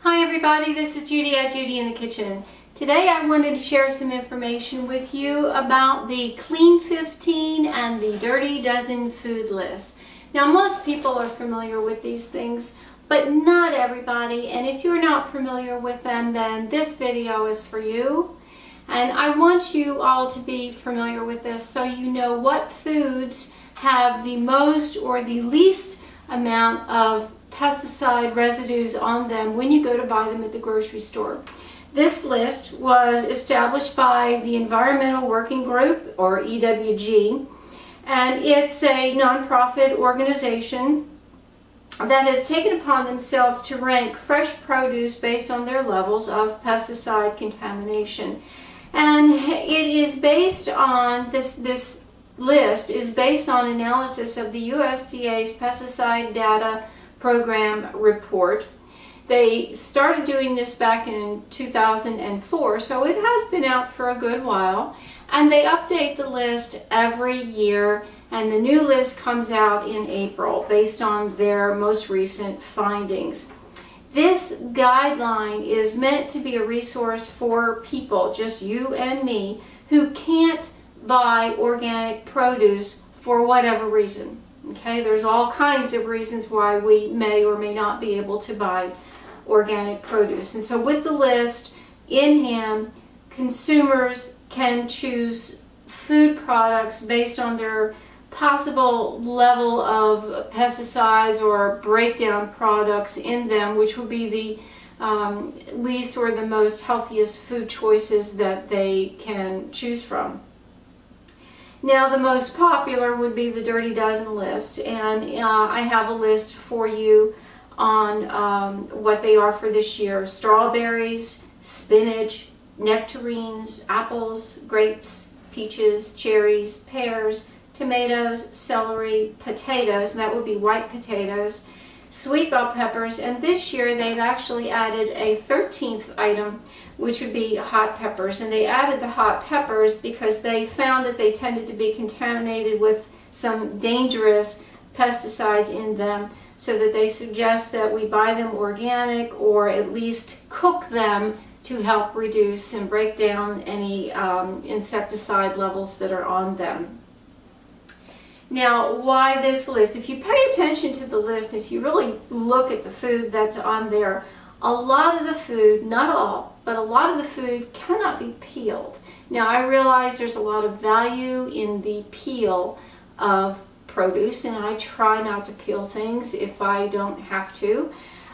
Hi everybody, this is Judy at Judy in the Kitchen. Today I wanted to share some information with you about the Clean 15 and the Dirty Dozen food list. Now most people are familiar with these things, but not everybody, and if you're not familiar with them, then this video is for you. And I want you all to be familiar with this so you know what foods have the most or the least amount of pesticide residues on them when you go to buy them at the grocery store. This list was established by the Environmental Working Group, or EWG, and it's a nonprofit organization that has taken upon themselves to rank fresh produce based on their levels of pesticide contamination. And it is based on, this list is based on analysis of the USDA's pesticide data program report. They started doing this back in 2004, so it has been out for a good while, and they update the list every year, and the new list comes out in April based on their most recent findings. This guideline is meant to be a resource for people, just you and me, who can't buy organic produce for whatever reason. Okay, there's all kinds of reasons why we may or may not be able to buy organic produce. And so with the list in hand, consumers can choose food products based on their possible level of pesticides or breakdown products in them, which would be the least or the most healthiest food choices that they can choose from. Now, the most popular would be the Dirty Dozen list, and I have a list for you on what they are for this year. Strawberries, spinach, nectarines, apples, grapes, peaches, cherries, pears, tomatoes, celery, potatoes, and that would be white potatoes, sweet bell peppers, and this year they've actually added a 13th item, which would be hot peppers. And they added the hot peppers because they found that they tended to be contaminated with some dangerous pesticides in them, so that they suggest that we buy them organic or at least cook them to help reduce and break down any insecticide levels that are on them. Now, why this list? If you pay attention to the list, if you really look at the food that's on there, a lot of the food, not all, but a lot of the food cannot be peeled. Now, I realize there's a lot of value in the peel of produce, and I try not to peel things if I don't have to,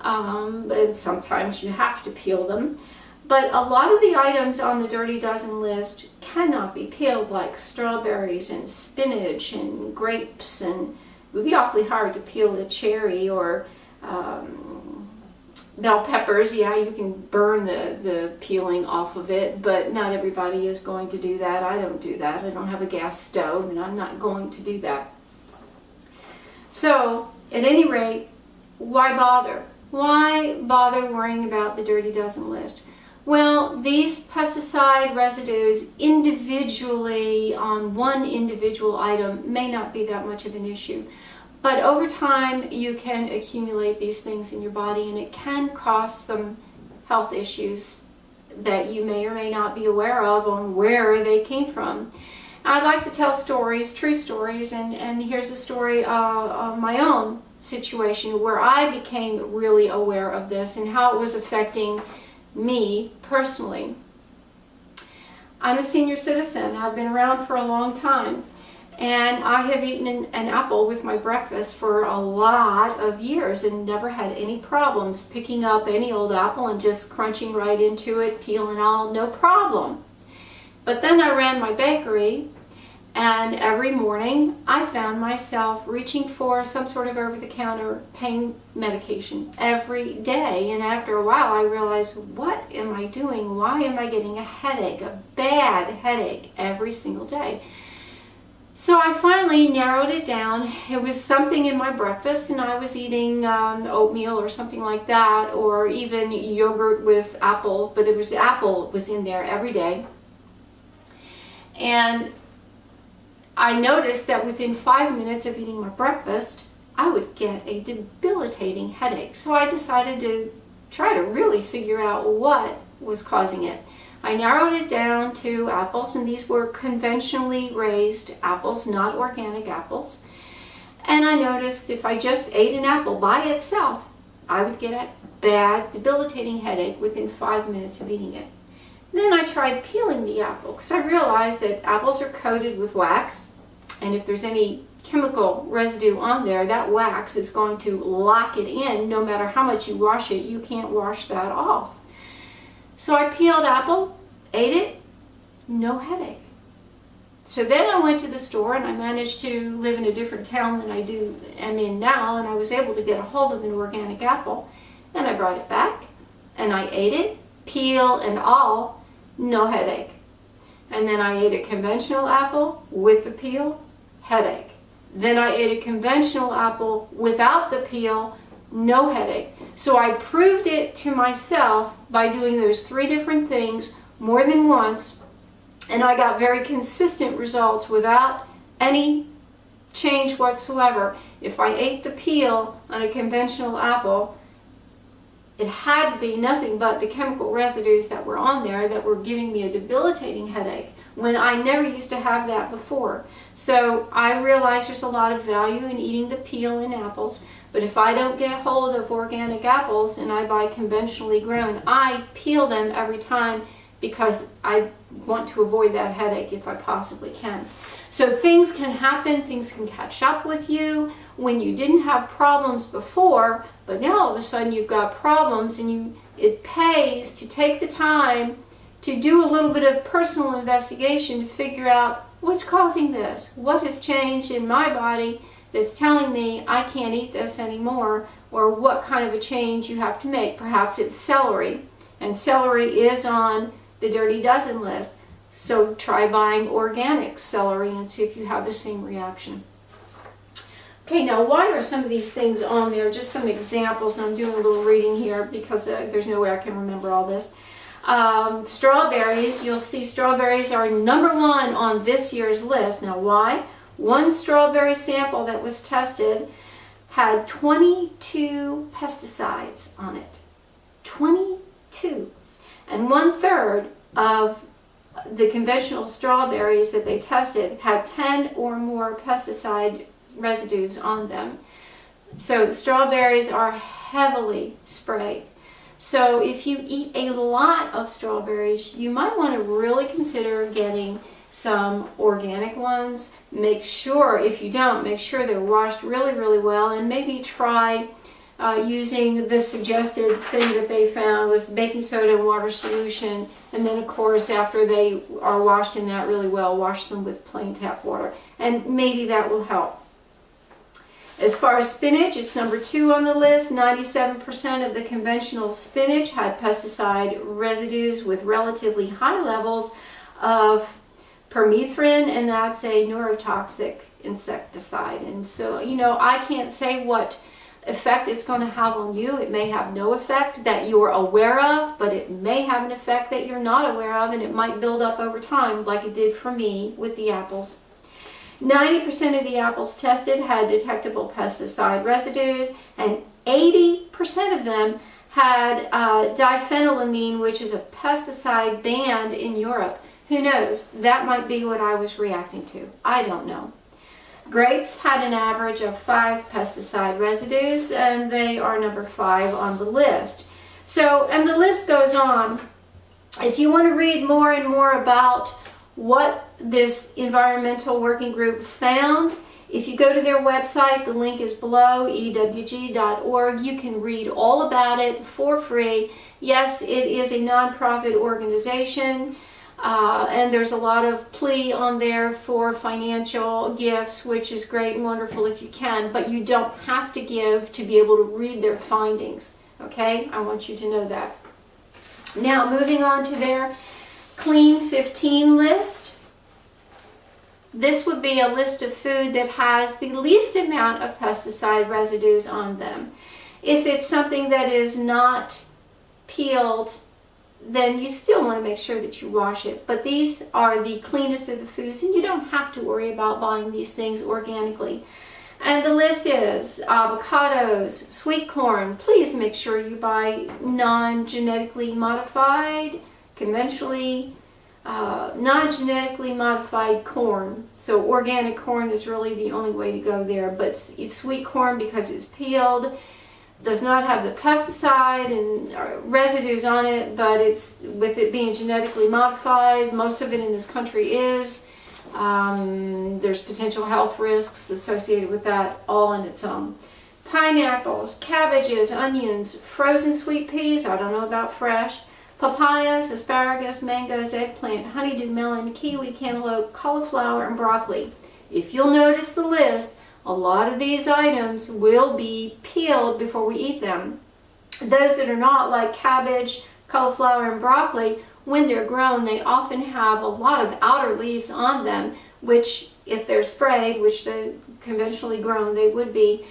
but sometimes you have to peel them. But a lot of the items on the Dirty Dozen list cannot be peeled, like strawberries and spinach and grapes, and it would be awfully hard to peel a cherry, or bell peppers. Yeah, you can burn the peeling off of it, but not everybody is going to do that. I don't do that. I don't have a gas stove, and I'm not going to do that. So, at any rate, why bother? Why bother worrying about the Dirty Dozen list? Well, these pesticide residues individually on one individual item may not be that much of an issue. But over time, you can accumulate these things in your body, and it can cause some health issues that you may or may not be aware of on where they came from. I'd like to tell stories, true stories, and here's a story of my own situation where I became really aware of this and how it was affecting me personally. I'm a senior citizen. I've been around for a long time, and I have eaten an apple with my breakfast for a lot of years and never had any problems picking up any old apple and just crunching right into it, peel and all, no problem. But then I ran my bakery, and every morning I found myself reaching for some sort of over-the-counter pain medication every day. And after a while I realized, what am I doing? Why am I getting a headache, a bad headache every single day? So I finally narrowed it down. It was something in my breakfast, and I was eating oatmeal or something like that, or even yogurt with apple, but it was the apple was in there every day. And I noticed that within 5 minutes of eating my breakfast, I would get a debilitating headache. So I decided to try to really figure out what was causing it. I narrowed it down to apples, and these were conventionally raised apples, not organic apples. And I noticed if I just ate an apple by itself, I would get a bad, debilitating headache within 5 minutes of eating it. Then I tried peeling the apple because I realized that apples are coated with wax, and if there's any chemical residue on there, that wax is going to lock it in. No matter how much you wash it, you can't wash that off. So I peeled apple, ate it, no headache. So then I went to the store, and I managed to live in a different town than am in now, and I was able to get a hold of an organic apple, and I brought it back, and I ate it, peel and all, no headache. And then I ate a conventional apple with the peel, headache. Then I ate a conventional apple without the peel, no headache. So I proved it to myself by doing those 3 different things more than once, and I got very consistent results without any change whatsoever. If I ate the peel on a conventional apple, it had to be nothing but the chemical residues that were on there that were giving me a debilitating headache, when I never used to have that before. So I realize there's a lot of value in eating the peel in apples, but if I don't get hold of organic apples and I buy conventionally grown, I peel them every time because I want to avoid that headache if I possibly can. So things can happen, things can catch up with you when you didn't have problems before, but now all of a sudden you've got problems, and it pays to take the time to do a little bit of personal investigation to figure out what's causing this, what has changed in my body that's telling me I can't eat this anymore, or what kind of a change you have to make. Perhaps it's celery, and celery is on the Dirty Dozen list. So try buying organic celery and see if you have the same reaction. Okay, now why are some of these things on there? Just some examples, and I'm doing a little reading here because there's no way I can remember all this. Strawberries, you'll see strawberries are number 1 on this year's list. Now why? One strawberry sample that was tested had 22 pesticides on it. 22. And 1/3 of the conventional strawberries that they tested had 10 or more pesticide residues on them. So strawberries are heavily sprayed. So if you eat a lot of strawberries, you might want to really consider getting some organic ones. Make sure, if you don't, make sure they're washed really, really well, and maybe try using the suggested thing that they found was baking soda and water solution, and then of course after they are washed in that really well, wash them with plain tap water, and maybe that will help. As far as spinach, it's number 2 on the list. 97% of the conventional spinach had pesticide residues with relatively high levels of permethrin, and that's a neurotoxic insecticide. And so, I can't say what effect it's going to have on you. It may have no effect that you're aware of, but it may have an effect that you're not aware of, and it might build up over time like it did for me with the apples. 90% of the apples tested had detectable pesticide residues, and 80% of them had diphenylamine, which is a pesticide banned in Europe. Who knows? That might be what I was reacting to. I don't know. Grapes had an average of 5 pesticide residues, and they are number 5 on the list. So, and the list goes on. If you want to read more and more about what this environmental working group found, if you go to their website, the link is below, ewg.org. You can read all about it for free. Yes, it is a nonprofit organization, and there's a lot of plea on there for financial gifts, which is great and wonderful if you can, but you don't have to give to be able to read their findings. Okay, I want you to know that. Now, moving on to their Clean 15 list. This would be a list of food that has the least amount of pesticide residues on them. If it's something that is not peeled, then you still want to make sure that you wash it. But these are the cleanest of the foods, and you don't have to worry about buying these things organically. And the list is avocados, sweet corn. Please make sure you buy non-genetically modified, conventionally non-genetically modified corn. So organic corn is really the only way to go there. But it's sweet corn because it's peeled, does not have the pesticide and residues on it, but it's, with it being genetically modified, most of it in this country is. There's potential health risks associated with that all on its own. Pineapples, cabbages, onions, frozen sweet peas, I don't know about fresh, papayas, asparagus, mangoes, eggplant, honeydew melon, kiwi, cantaloupe, cauliflower, and broccoli. If you'll notice the list, a lot of these items will be peeled before we eat them. Those that are not, like cabbage, cauliflower, and broccoli, when they're grown, they often have a lot of outer leaves on them, which, if they're sprayed, which they're conventionally grown, they would be,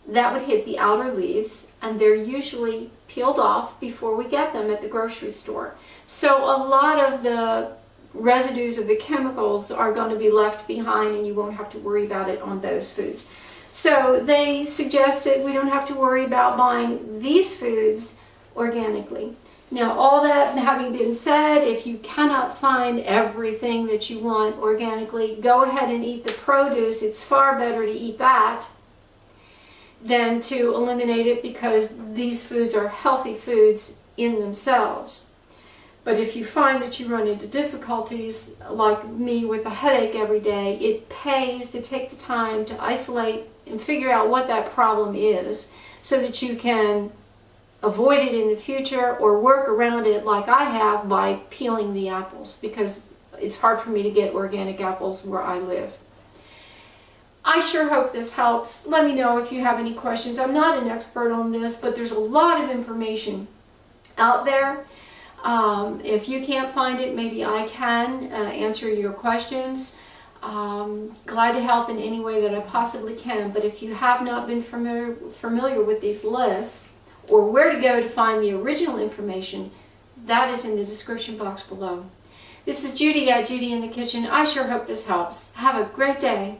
that would hit the outer leaves, and they're usually peeled off before we get them at the grocery store. So a lot of the residues of the chemicals are going to be left behind, and you won't have to worry about it on those foods. So they suggest that we don't have to worry about buying these foods organically. Now, all that having been said, if you cannot find everything that you want organically, go ahead and eat the produce. It's far better to eat that than to eliminate it, because these foods are healthy foods in themselves. But if you find that you run into difficulties, like me with a headache every day, it pays to take the time to isolate and figure out what that problem is so that you can avoid it in the future or work around it like I have by peeling the apples, because it's hard for me to get organic apples where I live. I sure hope this helps. Let me know if you have any questions. I'm not an expert on this, but there's a lot of information out there. If you can't find it, maybe I can answer your questions. Glad to help in any way that I possibly can. But if you have not been familiar with these lists, or where to go to find the original information, that is in the description box below. This is Judy at Judy in the Kitchen. I sure hope this helps. Have a great day.